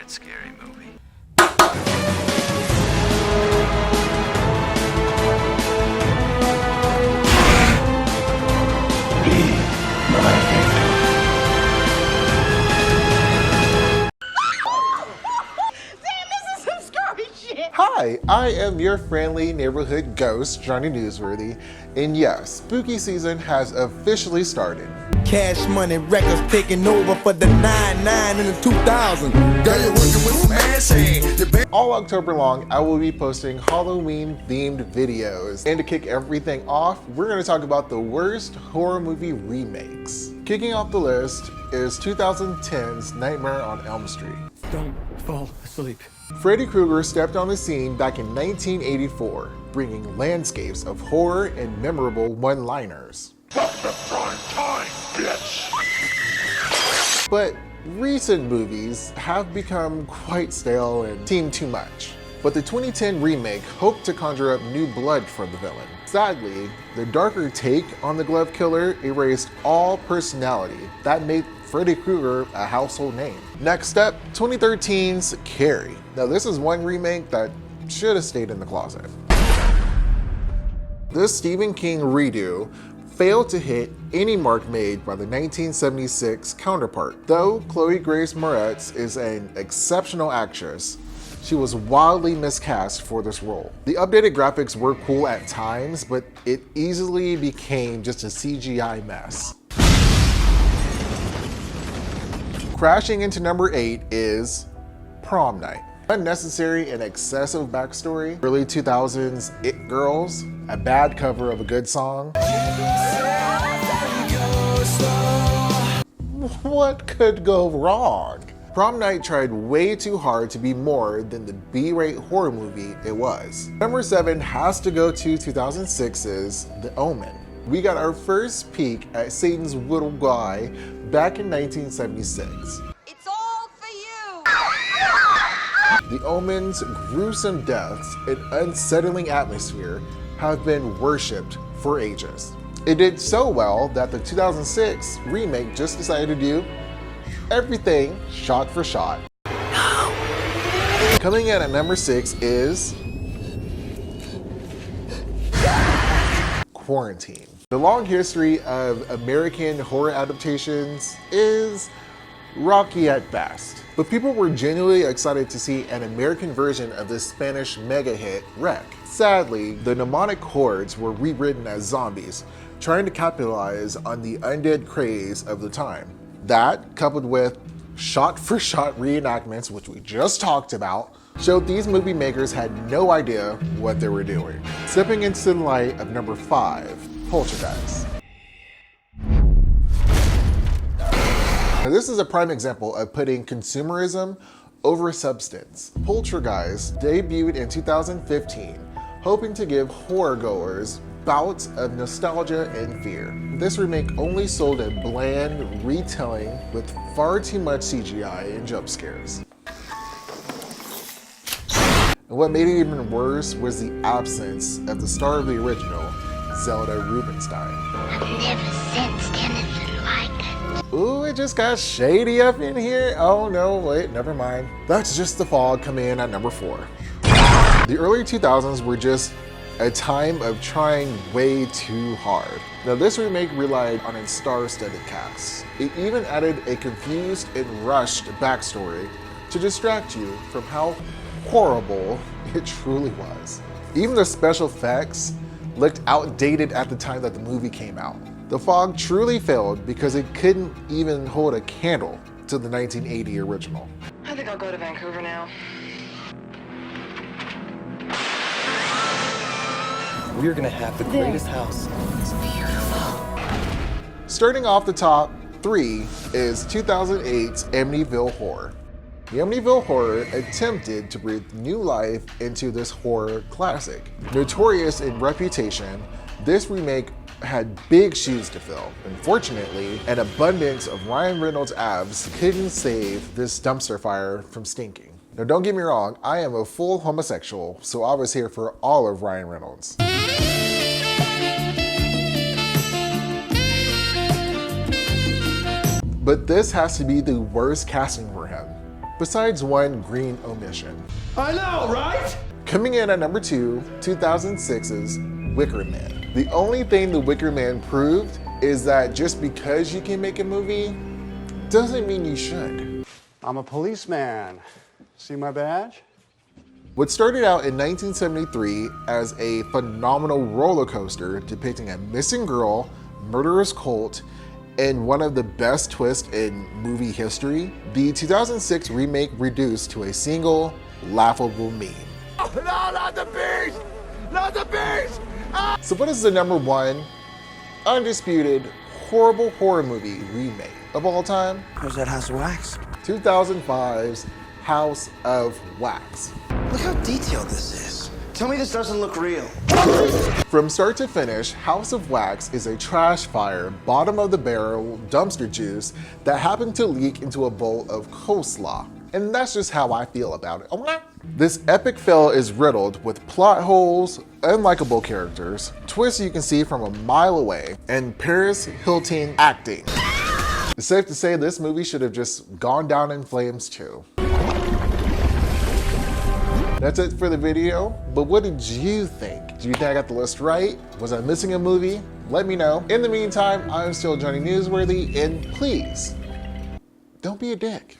that scary movie. Hi, I am your friendly neighborhood ghost, Johnnie Newsworthy, and yes, spooky season has officially started. Cash Money Records taking over for the 99 in the 2000. Girl, you're working with some ass hand. All October long, I will be posting Halloween-themed videos. And to kick everything off, we're going to talk about the worst horror movie remakes. Kicking off the list is 2010's Nightmare on Elm Street. Don't fall asleep. Freddy Krueger stepped on the scene back in 1984, bringing landscapes of horror and memorable one-liners. But recent movies have become quite stale and seem too much. But the 2010 remake hoped to conjure up new blood for the villain. Sadly, the darker take on the glove killer erased all personality that made Freddy Krueger a household name. Next up, 2013's Carrie. Now this is one remake that should have stayed in the closet. This Stephen King redo failed to hit any mark made by the 1976 counterpart. Though Chloe Grace Moretz is an exceptional actress, she was wildly miscast for this role. The updated graphics were cool at times, but it easily became just a CGI mess. Crashing into number 8 is Prom Night. Unnecessary and excessive backstory, early 2000s It Girls, a bad cover of a good song. What could go wrong? Prom Night tried way too hard to be more than the B-rate horror movie it was. Number 7 has to go to 2006's The Omen. We got our first peek at Satan's little guy back in 1976. It's all for you! The Omen's gruesome deaths and unsettling atmosphere have been worshipped for ages. It did so well that the 2006 remake just decided to do everything shot for shot. Coming in at number 6 is Quarantine. The long history of American horror adaptations is rocky at best, but people were genuinely excited to see an American version of the Spanish mega hit Wreck. Sadly, the mnemonic hordes were rewritten as zombies, trying to capitalize on the undead craze of the time. That, coupled with shot-for-shot reenactments, which we just talked about, showed these movie makers had no idea what they were doing. Stepping into the light of number 5, Poltergeist. Now, this is a prime example of putting consumerism over substance. Poltergeist debuted in 2015, hoping to give horror-goers bouts of nostalgia and fear. This remake only sold a bland retelling with far too much CGI and jump scares. And what made it even worse was the absence of the star of the original, Zelda Rubinstein. I've never sensed anything like it. Ooh, it just got shady up in here. Oh no, wait, never mind. That's just the fog coming in at number 4. The early 2000s were just a time of trying way too hard. Now this remake relied on a star-studded cast. It even added a confused and rushed backstory to distract you from how horrible it truly was. Even the special effects looked outdated at the time that the movie came out. The Fog truly failed because it couldn't even hold a candle to the 1980 original. I think I'll go to Vancouver now. We're gonna have the greatest house. It's beautiful. Starting off the top 3 is 2008's Amityville Horror. The Amityville Horror attempted to breathe new life into this horror classic. Notorious in reputation, this remake had big shoes to fill. Unfortunately, an abundance of Ryan Reynolds' abs couldn't save this dumpster fire from stinking. Now don't get me wrong, I am a full homosexual, so I was here for all of Ryan Reynolds. But this has to be the worst casting for him. besides one green omission. I know, right? Coming in at number 2, 2006's Wicker Man. The only thing the Wicker Man proved is that just because you can make a movie doesn't mean you should. I'm a policeman. See my badge? What started out in 1973 as a phenomenal roller coaster depicting a missing girl, murderous cult, and one of the best twists in movie history, the 2006 remake reduced to a single laughable meme. No, not the beast! Not the beast! So what is the number 1 undisputed horrible horror movie remake of all time? Where's that House of Wax? 2005's House of Wax. Look how detailed this is. Tell me this doesn't look real. From start to finish, House of Wax is a trash fire, bottom of the barrel dumpster juice that happened to leak into a bowl of coleslaw. And that's just how I feel about it. This epic fail is riddled with plot holes, unlikable characters, twists you can see from a mile away, and Paris Hilton acting. It's safe to say this movie should have just gone down in flames too. That's it for the video, but what did you think? Do you think I got the list right? Was I missing a movie? Let me know. In the meantime, I'm still Johnnie Newsworthy, and please, don't be a dick.